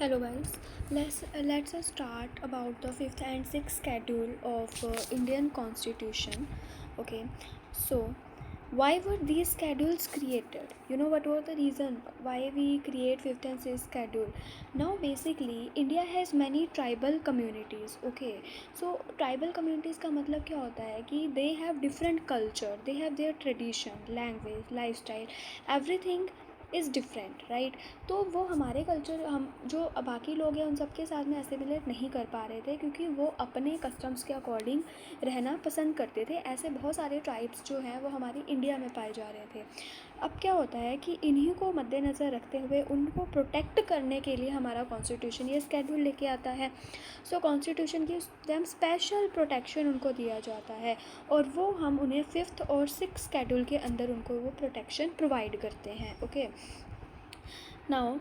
Hello guys, let's start about the fifth and sixth schedule of Indian Constitution. Okay, so why were these schedules created? You know what was the reason why we create fifth and sixth schedule? Now basically India has many tribal communities. Okay, so tribal communities का मतलब क्या होता है कि they have different culture, they have their tradition, language, lifestyle, everything is different right. तो वो हमारे culture हम जो बाकी लोग हैं उन सबके साथ में एसिमिलेट नहीं कर पा रहे थे क्योंकि वो अपने कस्टम्स के अकॉर्डिंग रहना पसंद करते थे. ऐसे बहुत सारे ट्राइब्स जो हैं वो हमारी इंडिया में पाए जा रहे थे. अब क्या होता है कि इन्हीं को मद्देनज़र रखते हुए उनको प्रोटेक्ट करने के लिए हमारा कॉन्स्टिट्यूशन ये स्केड्यूल लेके आता है. सो कॉन्स्टिट्यूशन की देम स्पेशल प्रोटेक्शन उनको दिया जाता है और वो हम उन्हें फिफ्थ और सिक्स स्केड्यूल के अंदर उनको वो प्रोटेक्शन प्रोवाइड करते हैं. Okay, now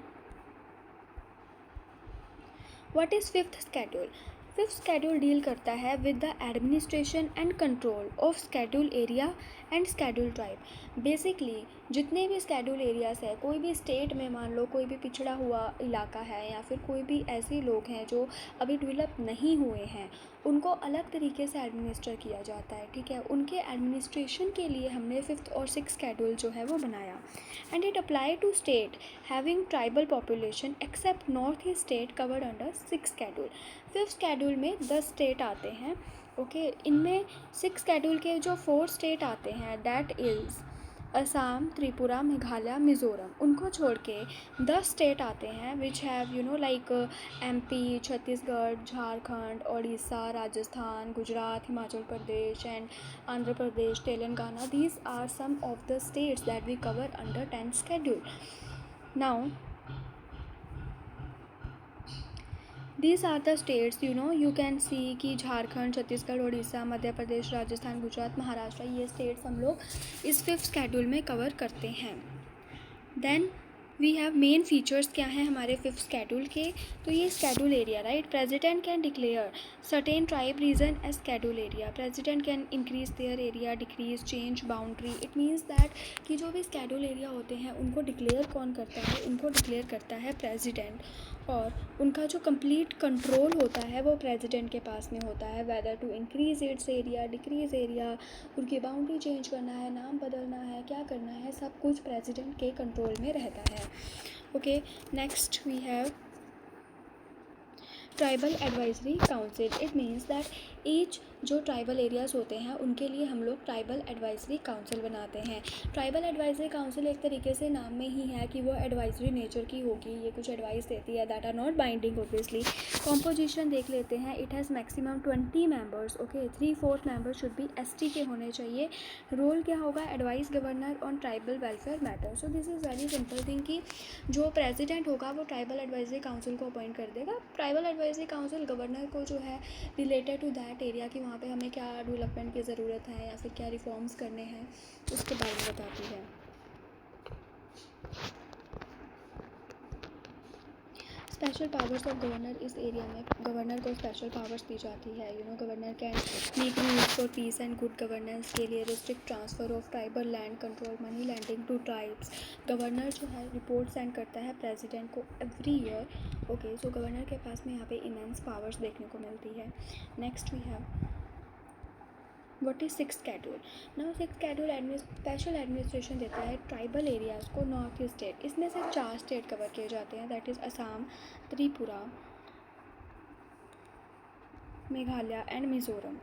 what is fifth schedule? Fifth schedule deal करता है with the administration and control of schedule area and schedule tribe. Basically जितने भी स्केड्यूल एरियाज़ है, कोई भी स्टेट में मान लो कोई भी पिछड़ा हुआ इलाका है या फिर कोई भी ऐसे लोग हैं जो अभी डेवलप नहीं हुए हैं, उनको अलग तरीके से एडमिनिस्टर किया जाता है. ठीक है, उनके एडमिनिस्ट्रेशन के लिए हमने फिफ्थ और सिक्स स्केड्यूल जो है वो बनाया. And it apply to state having tribal population except north east state covered under six schedule. Fifth schedule में 10 स्टेट आते हैं. ओके, इनमें सिक्स स्केड्यूल के जो 4 स्टेट आते हैं दैट इज़ असम, त्रिपुरा, मेघालय, मिज़ोरम. उनको छोड़ के 10 स्टेट आते हैं which have like MP, Chhattisgarh, Jharkhand, Odisha, Rajasthan, Gujarat, Himachal Pradesh and Andhra Pradesh, Telangana. These are some of the states that we cover under 10th schedule. Now these are the states you can see कि झारखंड, छत्तीसगढ़, उड़ीसा, मध्य प्रदेश, राजस्थान, गुजरात, महाराष्ट्र, ये स्टेट्स हम लोग इस फिफ्थ स्केड्यूल में कवर करते हैं. Then we have main features क्या हैं हमारे फिफ्थ स्केड्यूल के. तो ये schedule area right, president can declare certain tribe region as schedule area. President can increase their area, decrease, change boundary. It means that कि जो भी स्केड्यूल एरिया होते हैं उनको डिक्लेयर कौन करता है? उनको डिक्लेयर करता है प्रेसिडेंट. और उनका जो कंप्लीट कंट्रोल होता है वो प्रेसिडेंट के पास में होता है, whether to increase its area, decrease area, उनकी बाउंड्री चेंज करना है, नाम बदलना है, क्या करना है, सब कुछ प्रेसिडेंट के कंट्रोल में रहता है. Okay, next we have tribal advisory council. It means that each जो ट्राइबल एरियाज़ होते हैं उनके लिए हम लोग ट्राइबल एडवाइजरी काउंसिल बनाते हैं. ट्राइबल एडवाइजरी काउंसिल एक तरीके से नाम में ही है कि वो एडवाइजरी नेचर की होगी, ये कुछ एडवाइस देती है, that are not binding obviously. Composition देख लेते हैं. It has maximum 20 members. Okay, 3/4 members should be ST के होने चाहिए. रोल क्या होगा? Advise governor on tribal welfare matter. So this is very simple thing कि जो प्रेसिडेंट होगा वो ट्राइबल एडवाइजरी काउंसिल को अपॉइंट कर देगा. ट्राइबल एडवाइजरी काउंसिल गवर्नर को जो है रिलेटेड टू दैट एरिया कि वहाँ पे हमें क्या डेवलपमेंट की ज़रूरत है या फिर क्या रिफॉर्म्स करने हैं उसके बारे में बताती है. Special powers of governor. इस एरिया में गवर्नर को स्पेशल पावर्स दी जाती है. Governor can make rules for peace and good governance के लिए, restrict transfer of tribal land, control money lending to tribes. Governor जो है रिपोर्ट सेंड करता है प्रेसिडेंट को every year. Okay, so governor के पास में यहाँ पे इमेंस पावर्स देखने को मिलती है. Next we have what is six schedule. Now six schedule special administration देता है ट्राइबल एरियाज़ को नॉर्थ ईस्ट स्टेट. इसमें से 4 स्टेट कवर किए जाते हैं, that is Assam, Tripura, Meghalaya and Mizoram.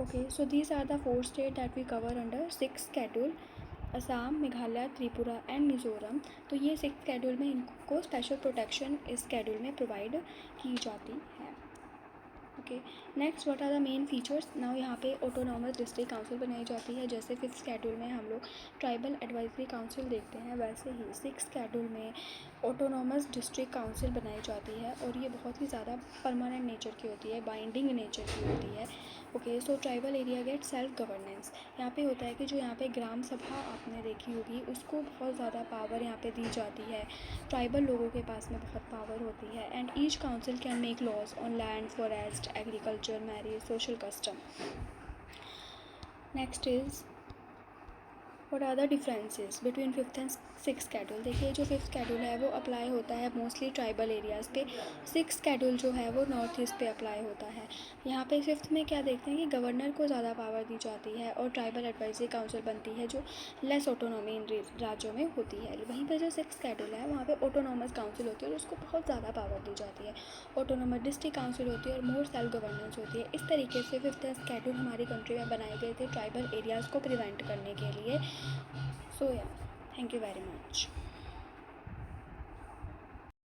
Okay, so these are the 4 state that we cover under six schedule. Assam, Meghalaya, Tripura and Mizoram. तो ये सिक्स स्केड्यूल में इनको स्पेशल प्रोटेक्शन इस स्केड्यूल में प्रोवाइड की जाती है. Okay, next what are the main features. Now यहाँ पे ऑटोनॉमस डिस्ट्रिक्ट काउंसिल बनाई जाती है. जैसे फिफ्थ स्केड्यूल में हम लोग ट्राइबल एडवाइजरी काउंसिल देखते हैं, वैसे ही सिक्स स्केड्यूल में ऑटोनॉमस डिस्ट्रिक्ट काउंसिल बनाई जाती है और ये बहुत ही ज़्यादा परमानेंट नेचर की होती है, बाइंडिंग नेचर की होती है. Okay, so tribal area get self governance. यहाँ पे होता है कि जो यहाँ पे ग्राम सभा आपने देखी होगी उसको बहुत ज़्यादा पावर यहाँ पे दी जाती है. ट्राइबल लोगों के पास में बहुत पावर होती है. And each council can make laws on land, forest, agriculture, marriage, social custom. Next is what are the differences between fifth and six schedule? देखिए जो फिफ्थ शेड्यूल है वो अप्लाई होता है मोस्टली ट्राइबल एरियाज़ पे, six schedule जो है वो नॉर्थ ईस्ट पे अप्लाई होता है। यहाँ पे फिफ्थ में क्या देखते हैं कि गवर्नर को ज़्यादा पावर दी जाती है और ट्राइबल एडवाइजरी काउंसिल बनती है जो लेस ऑटोनॉमी इन राज्यों में होती है। वहीं पर जो सिक्स शेड्यूल है वहाँ पे ऑटोनॉमस काउंसिल होती है और उसको बहुत ज़्यादा पावर दी जाती है। ऑटोनॉमस डिस्ट्रिक्ट काउंसिल होती है और मोर सेल्फ गवर्नेंस होती है। इस तरीके से फिफ्थ शेड्यूल हमारी कंट्री में बनाए गए थे ट्राइबल एरियाज़ को प्रिवेंट करने के लिए। सो या, थैंक यू वेरी मच।